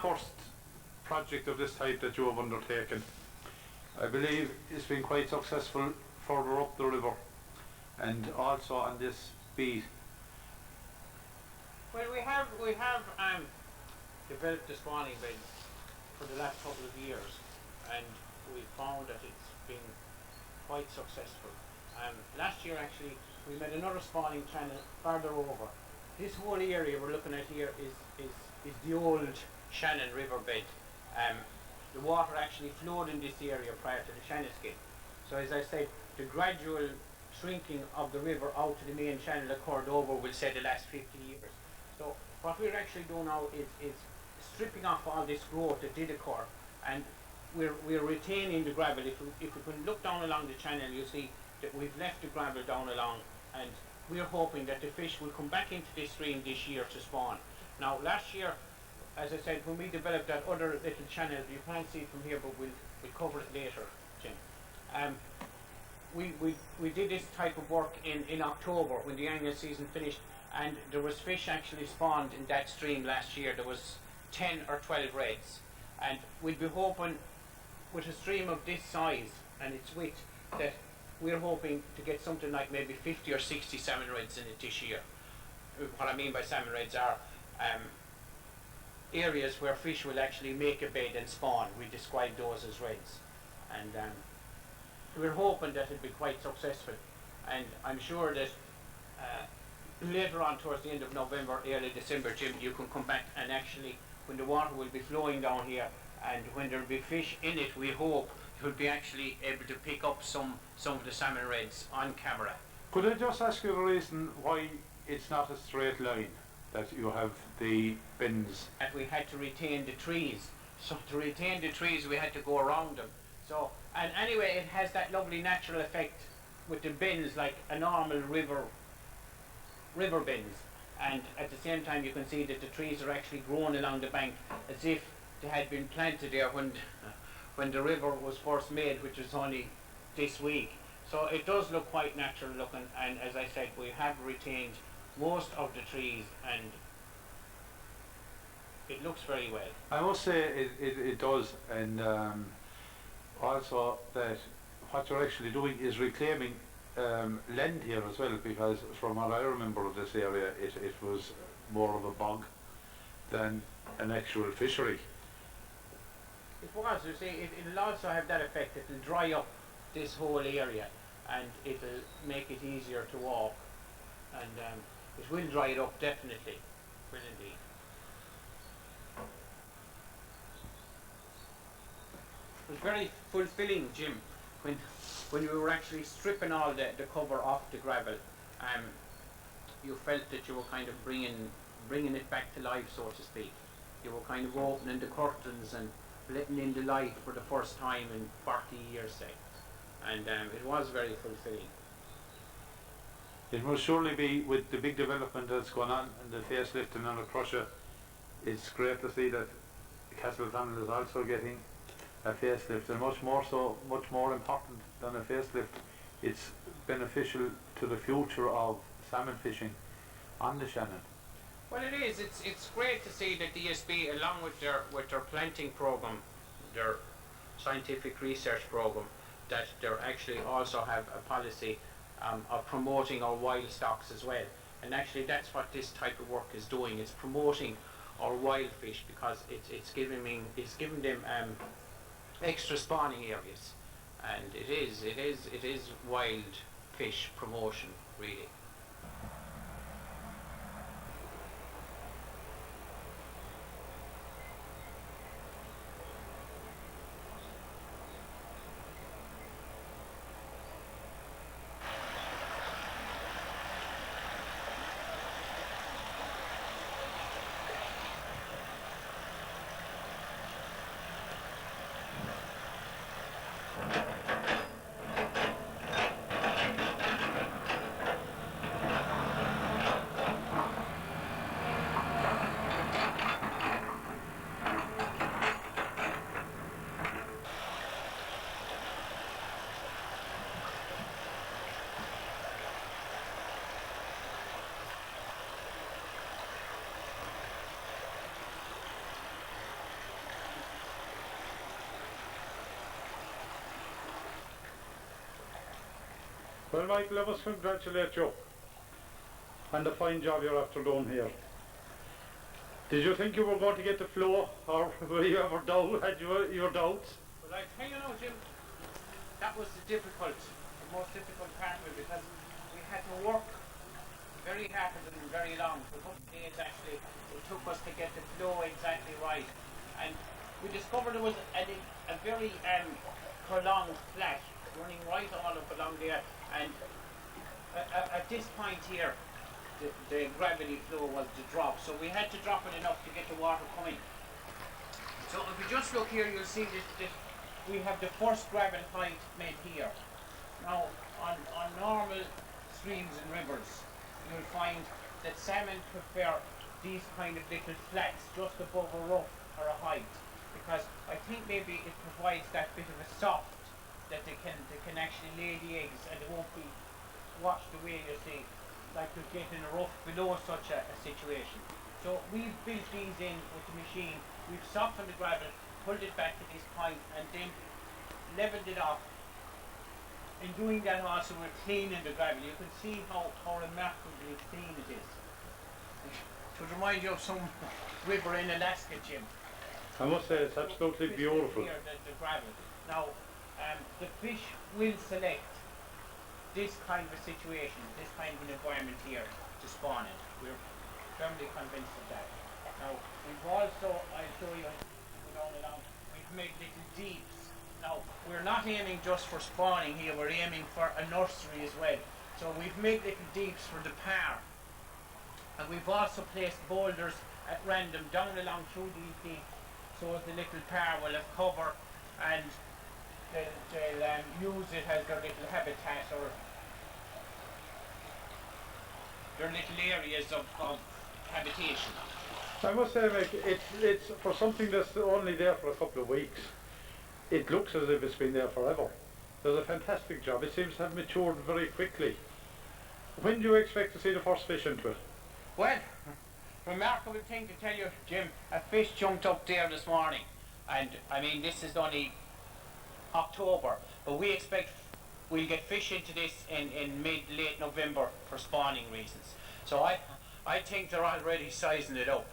first project of this type that you have undertaken. I believe it's been quite successful further up the river and also on this beat. Well, we have developed the spawning bed for the last couple of years, and we found that it's been quite successful. Last year actually we made another spawning channel farther over. This whole area we're looking at here is the old Shannon river bed. The water actually flowed in this area prior to the Shannon Scheme. So as I said, the gradual shrinking of the river out to the main channel occurred over, we'll say, the last 50 years. So what we're actually doing now is stripping off all this growth that did occur, and we're retaining the gravel. If we can look down along the channel, you see that we've left the gravel down along, and we're hoping that the fish will come back into this stream this year to spawn. Now last year, as I said, when we developed that other little channel, you can't see it from here, but we'll cover it later, Jim. We did this type of work in October when the annual season finished, and there was fish actually spawned in that stream last year. There was 10 or 12 reds, and we'd be hoping with a stream of this size and its width that we're hoping to get something like maybe 50 or 60 salmon reds in it this year. What I mean by salmon reds are areas where fish will actually make a bed and spawn. We describe those as reds, and we're hoping that it'll be quite successful. And I'm sure that later on towards the end of November, early December, Jim, you can come back, and actually when the water will be flowing down here and when there'll be fish in it, we hope you'll be actually able to pick up some of the salmon reds on camera. Could I just ask you the reason why it's not a straight line, that you have the bins? And we had to retain the trees. So to retain the trees we had to go around them. So, and anyway, it has that lovely natural effect with the bins, like a normal river bins. And at the same time you can see that the trees are actually growing along the bank as if they had been planted there when the river was first made, which was only this week. So it does look quite natural looking, and as I said, we have retained most of the trees, and it looks very well. I must say it does, and also that what you're actually doing is reclaiming land here as well, because from what I remember of this area, it was more of a bog than an actual fishery. It was, you see, it'll also have that effect. It'll dry up this whole area, and it'll make it easier to walk, and it will dry it up, definitely, will indeed. It was very fulfilling, Jim, when you were actually stripping all the cover off the gravel. You felt that you were kind of bringing it back to life, so to speak. You were kind of opening the curtains and letting in the light for the first time in 40 years, say. And it was very fulfilling. It must surely be, with the big development that's going on and the facelifting on the crusher, it's great to see that Castleconnell is also getting a facelift, and much more important than a facelift, it's beneficial to the future of salmon fishing on the Shannon. Well, it is. It's great to see that DSB, along with their planting program, their scientific research program, that they actually also have a policy of promoting our wild stocks as well. And actually, that's what this type of work is doing. It's promoting our wild fish, because it's giving them extra spawning areas, and it is wild fish promotion, really. Well, Michael, I must congratulate you on the fine job you're after doing here. Did you think you were going to get the flow, or were you ever had your doubts? Well, I tell you now, Jim, that was the most difficult part of it, because we had to work very hard and very long. For a couple of days actually, it took us to get the flow exactly right. And we discovered there was a very prolonged flat running right all up along there, and at this point here, the gravity flow was to drop, so we had to drop it enough to get the water coming. So if you just look here, you'll see that we have the first gravel height made here. Now, on normal streams and rivers, you'll find that salmon prefer these kind of little flats just above a rough or a height, because I think maybe it provides that bit of a soft that they can actually lay the eggs, and they won't be washed away, you see, like you get in a rough below such a situation. So we've built these in with the machine. We've softened the gravel, pulled it back to this point, and then leveled it off. In doing that also, we're cleaning the gravel. You can see how remarkably clean it is. It would remind you of some river in Alaska, Jim. I must say it's absolutely beautiful. Here, the gravel. Now, the fish will select this kind of a situation, this kind of an environment here to spawn in. We're firmly convinced of that. Now, we've also, I'll show you, we've made little deeps. Now, we're not aiming just for spawning here, we're aiming for a nursery as well. So we've made little deeps for the par. And we've also placed boulders at random down along through these deeps, so the little par will have cover, and they'll use it as their little habitat, or their little areas of habitation. I must say, Mick, it's for something that's only there for a couple of weeks. It looks as if it's been there forever. There's a fantastic job. It seems to have matured very quickly. When do you expect to see the first fish into it? Well, remarkable thing to tell you, Jim. A fish jumped up there this morning, and I mean, this is only October, but we expect we'll get fish into this in late November for spawning reasons. So I think they're already sizing it up.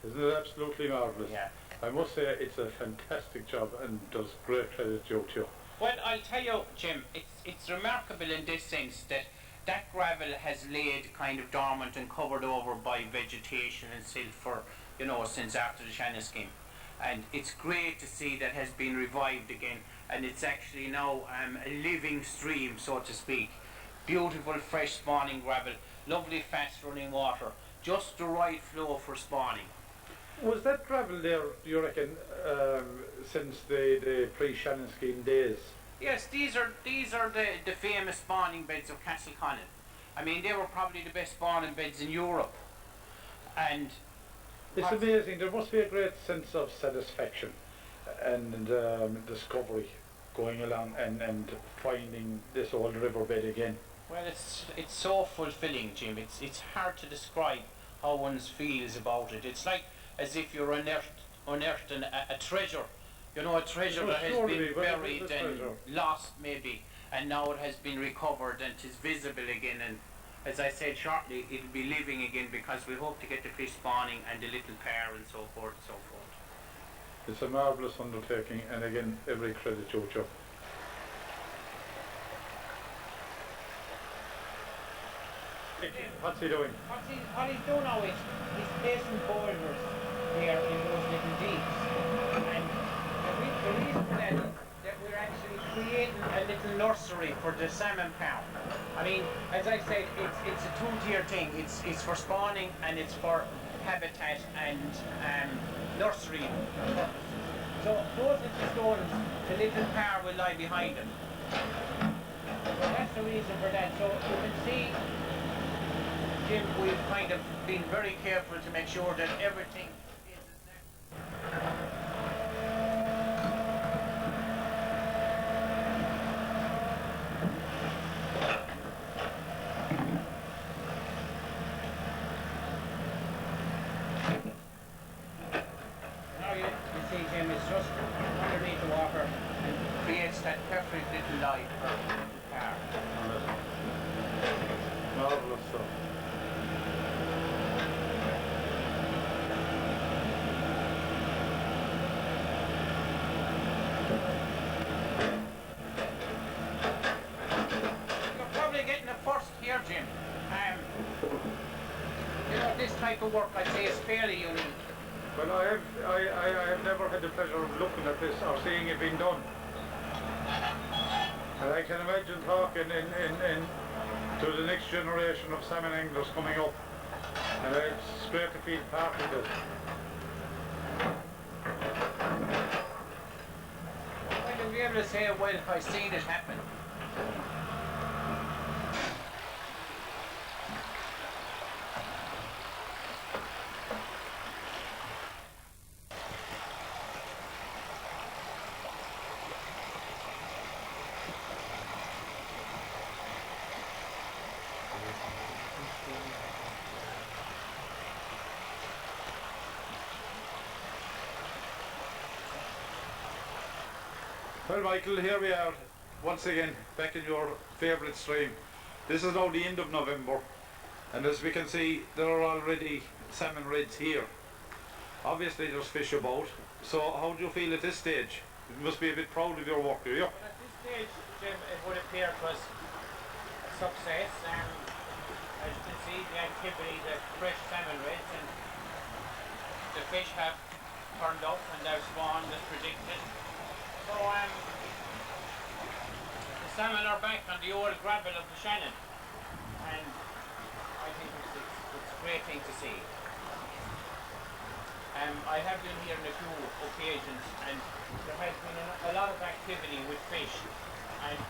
Isn't it absolutely marvellous? Yeah. I must say it's a fantastic job and does great credit to you. Well, I'll tell you, Jim, it's remarkable in this sense that that gravel has laid kind of dormant and covered over by vegetation and silt for, you know, since after the Shannon Scheme. And it's great to see that has been revived again, and it's actually now a living stream, so to speak. Beautiful fresh spawning gravel, lovely fast running water, just the right flow for spawning. Was that gravel there, you reckon, since the pre-Shannon Scheme days? Yes, these are the famous spawning beds of Castleconnell. I mean, they were probably the best spawning beds in Europe. And it's amazing. There must be a great sense of satisfaction and discovery going along and finding this old riverbed again. Well, it's so fulfilling, Jim. It's hard to describe how one feels about it. It's like as if you're unearthing a treasure. You know, a treasure that has been buried and lost maybe, and now it has been recovered and is visible again. And as I said, shortly it'll be living again, because we hope to get the fish spawning and the little pair and so forth and so forth. It's a marvellous undertaking, and again, every credit to you. What's he doing? What he's doing now is he's placing boulders here in those little deeps, and the reason for that we're actually creating a little nursery for the salmon pound. I mean, as I said, it's a two-tier thing. It's for spawning and it's for habitat and nursery purposes. So those little stones, the little power will lie behind them. So that's the reason for that. So you can see, Jim, we've kind of been very careful to make sure that everything is as natural. Jim, it's just underneath the water and creates that perfect little light for the car. of work, I'd say, is fairly unique. Well, I have never had the pleasure of looking at this or seeing it being done. And I can imagine talking to the next generation of salmon anglers coming up. And it's great to feel part of it. I can be able to say, well, I've seen it happen. Well, Michael, here we are once again back in your favourite stream. This is now the end of November, and as we can see, there are already salmon reds here. Obviously there's fish about, so how do you feel at this stage? You must be a bit proud of your work, do you? At this stage, Jim, it would appear it was a success. As you can see, the activity, the fresh salmon reds, and the fish have turned up and they've spawned as predicted. So the salmon are back on the old gravel of the Shannon, and I think it's a great thing to see. I have been here on a few occasions, and there has been a lot of activity with fish, and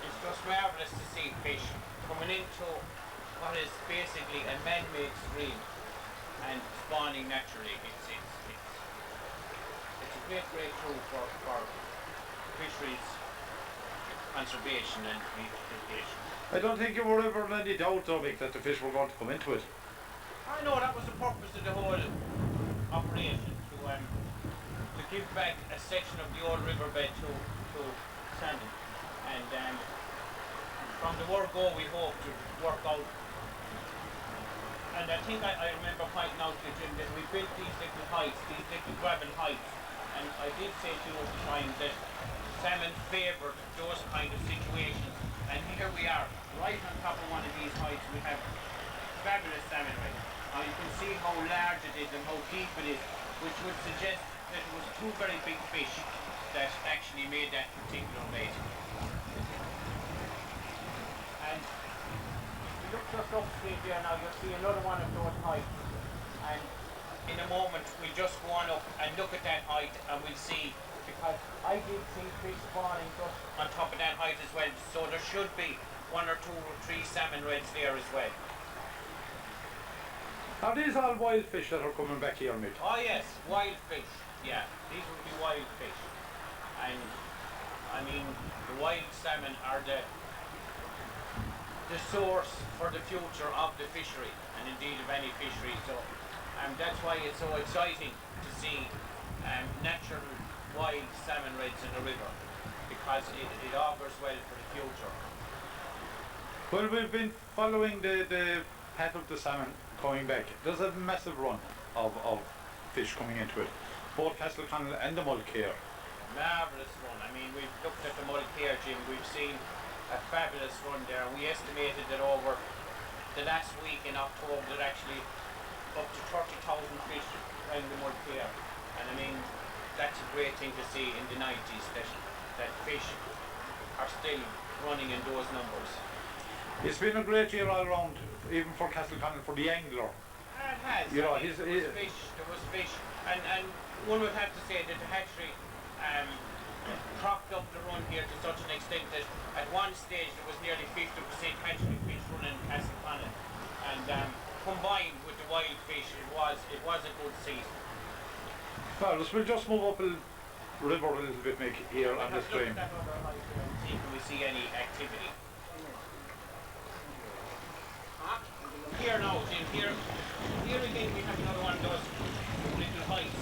it's just marvellous to see fish coming into what is basically a man-made stream and spawning naturally. It's a great tool for fisheries conservation and beautification. I don't think you were ever in any doubt, though, Mick, that the fish were going to come into it. I know that was the purpose of the whole operation, to give back a section of the old riverbed to salmon, and from the word go we hope to work out. And I think I remember pointing out to Jim that we built these little heights, these little gravel heights, and I did say to you at the time that salmon favoured those kind of situations, and here we are, right on top of one of these heights. We have fabulous salmon reds. Now you can see how large it is and how deep it is, which would suggest that it was two very big fish that actually made that particular bait. And if you look just upstream there now, you'll see another one of those heights, and in a moment we'll just go on up and look at that height, and we'll see, because I did see fish spawning just on top of that height as well, so there should be one or two or three salmon reds there as well. Are these all wild fish that are coming back here, Mick? Oh yes, wild fish. Yeah, these would be wild fish. And I mean, the wild salmon are the source for the future of the fishery, and indeed of any fishery. So that's why it's so exciting to see natural wild salmon reds in the river, because it augurs well for the future. Well, we've been following the path of the salmon coming back. There's a massive run of fish coming into it, both Castleconnell and the Mulcair. Marvellous run. I mean, we've looked at the Mulcair, Jim, we've seen a fabulous run there. We estimated that over the last week in October that actually up to 30,000 fish around the Mulcair. And I mean, that's a great thing to see in the 90s, that fish are still running in those numbers. It's been a great year all round, even for Castleconnell, for the angler. It has. You know, there was fish, and one would have to say that the hatchery propped up the run here to such an extent that at one stage there was nearly 50% hatchery fish running in Castleconnell, and combined with the wild fish, it was a good season. Well, we'll just move up the river a little bit, Mick, here on the stream. See, can we see any activity? Here now, Jim, here again we have another one of those little heights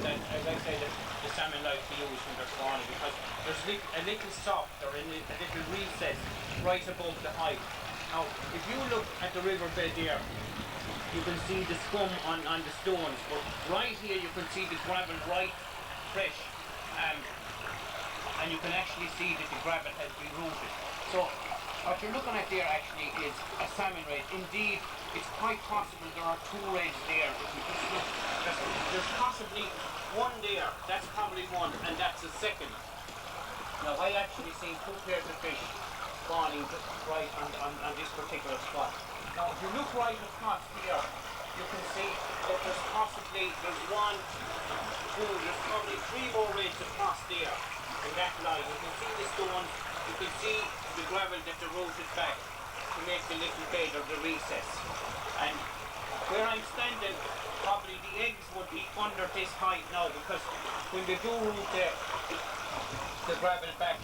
that, as I said, the salmon like to use when they're spawning, because there's a little soft or a little recess right above the height. Now, if you look at the riverbed there, you can see the scum on the stones, but right here you can see the gravel right fresh, and you can actually see that the gravel has been rooted. So what you're looking at there actually is a salmon red. Indeed, it's quite possible there are two reds there. If you just look, there's possibly one there. That's probably one, and that's a second. Now I actually seen two pairs of fish spawning right on this particular spot. Now if you look right across here, you can see that there's one, two, there's probably three more reds across there in that line. You can see the stones, you can see the gravel that they rooted back to make the little bed or the recess. And where I'm standing, probably the eggs would be under this height now, because when they do root the gravel back,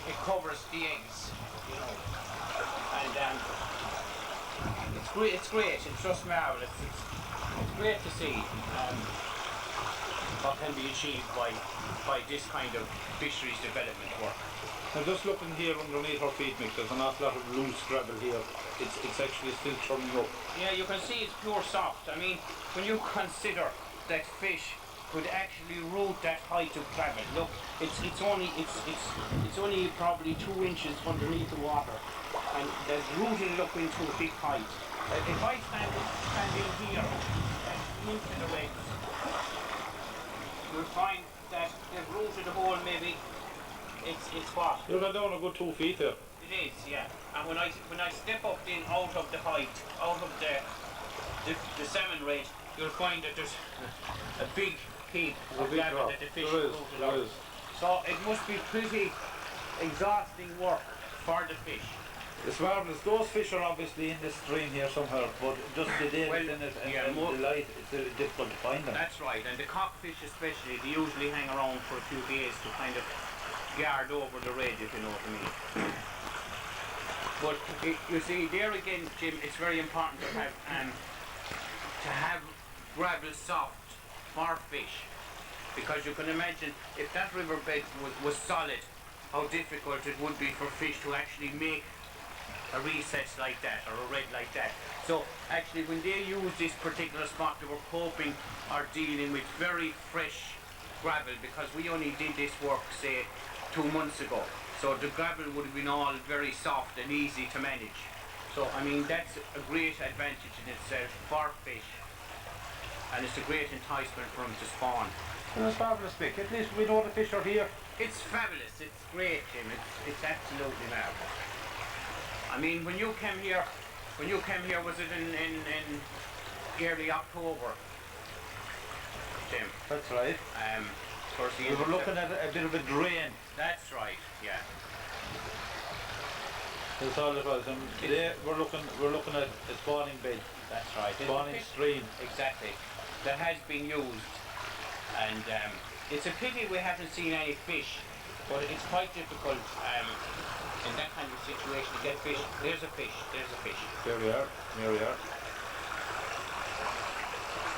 it covers the eggs, you know. And it's great, it's just marvellous. It's great to see what can be achieved by this kind of fisheries development work. I'm just looking here underneath our feet, Mick, there's an awful lot of loose gravel here. It's actually still turning up. Yeah, you can see it's pure soft. I mean, when you consider that fish could actually root that height of gravel. Look, it's only probably 2 inches underneath the water, and there's rooting up into a big height. If I stand in here and into the legs, you'll find that they've rooted a hole maybe. It's what? You're going down a good 2 feet here. It is, yeah. And when I step up in out of the height, out of the salmon rate, you'll find that there's a big heap of gravel that the fish have rooted out. So it must be pretty exhausting work for the fish. It's marvellous. Those fish are obviously in the stream here somewhere, but just the day in it and the light, it's really difficult to find them. That's right, and the cockfish especially, they usually hang around for a few days to kind of guard over the red, if you know what I mean. But you see, there again, Jim, it's very important to have gravel soft for fish, because you can imagine if that riverbed was solid, how difficult it would be for fish to actually make a recess like that or a red like that. So actually when they used this particular spot, they were coping or dealing with very fresh gravel, because we only did this work say 2 months ago, so the gravel would have been all very soft and easy to manage. So I mean, that's a great advantage in itself for fish, and it's a great enticement for them to spawn. Well, it's marvellous, Mick. At least we know the fish are here. It's fabulous, it's great, Jim, it's absolutely marvellous. I mean, when you came here, was it in early October, Jim? That's right. We were looking at a bit of a drain. That's right, yeah. That's all it was. And today we're looking at a spawning bed. That's right. Spawning stream. Exactly. That has been used, and it's a pity we haven't seen any fish, but it's quite difficult in that kind of situation to get fish. There's a fish. There's a fish. Here we are. Here we are.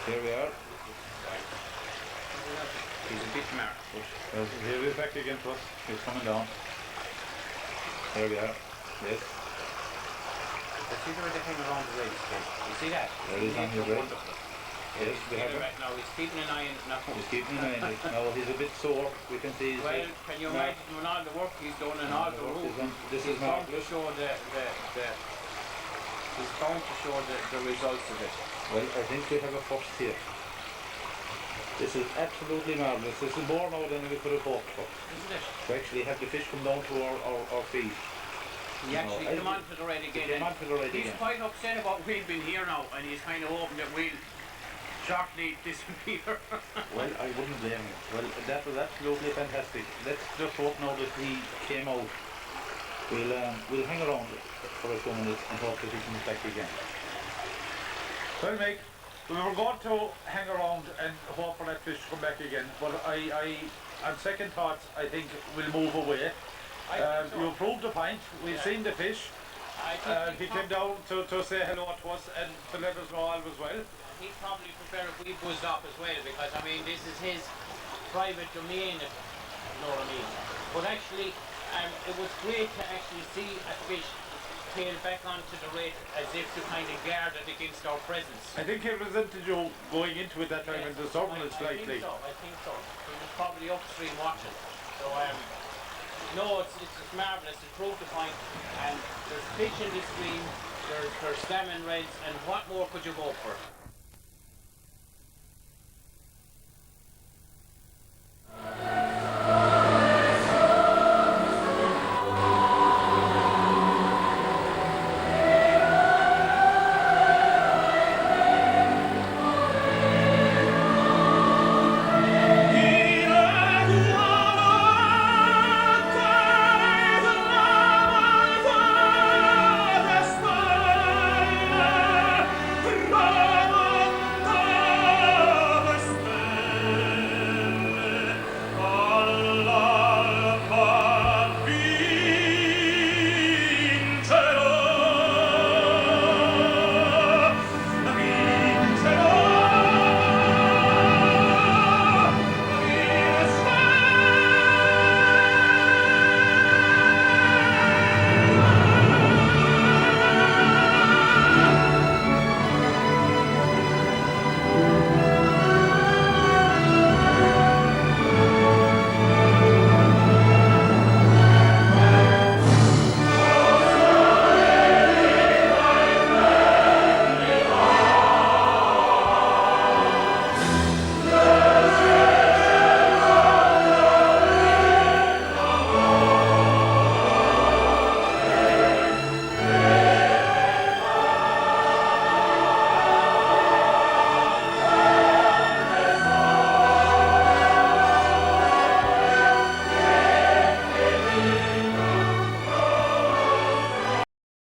Here we are. He's a bit marked. Here he's back again to us. He's coming down. Here we are. Yes. See the way they hang around the legs, you see that? There he's on your right. Yes, we have him. Now he's keeping an eye on it now. He's keeping an eye on it. Now he's a bit sore. We can see his well, can you imagine when all the work he's done and all the route? This is bound to show he's bound to show the results of it. Well, I think we have a first here. This is absolutely marvellous. This is more now than we could have hoped for. Isn't it? To actually have the fish come down to our feet. He actually came onto the red again. He's quite upset about we've been here now, and he's kind of hoping that we'll shortly disappear. Well, I wouldn't blame him. Well, that was absolutely fantastic. Let's just hope now that he came out. We'll hang around for a few minutes and hope that he comes back again. Well, Mick, we were going to hang around and hope for that fish to come back again, but I on second thoughts, I think we'll move away. So. You proved the point. We've seen the fish. He came down to say hello to us and to let us know all was well. He'd probably prefer if we buzzed off as well, because I mean this is his private domain, if you know what I mean. But actually, it was great to actually see a fish tail back onto the red as if to kind of guard it against our presence. I think he resented you going into it that time and disturbing it slightly. I think so. He was probably upstream watching. So No, it's marvellous. It proved the point. And there's fish in this stream, there's salmon reds, and what more could you go for?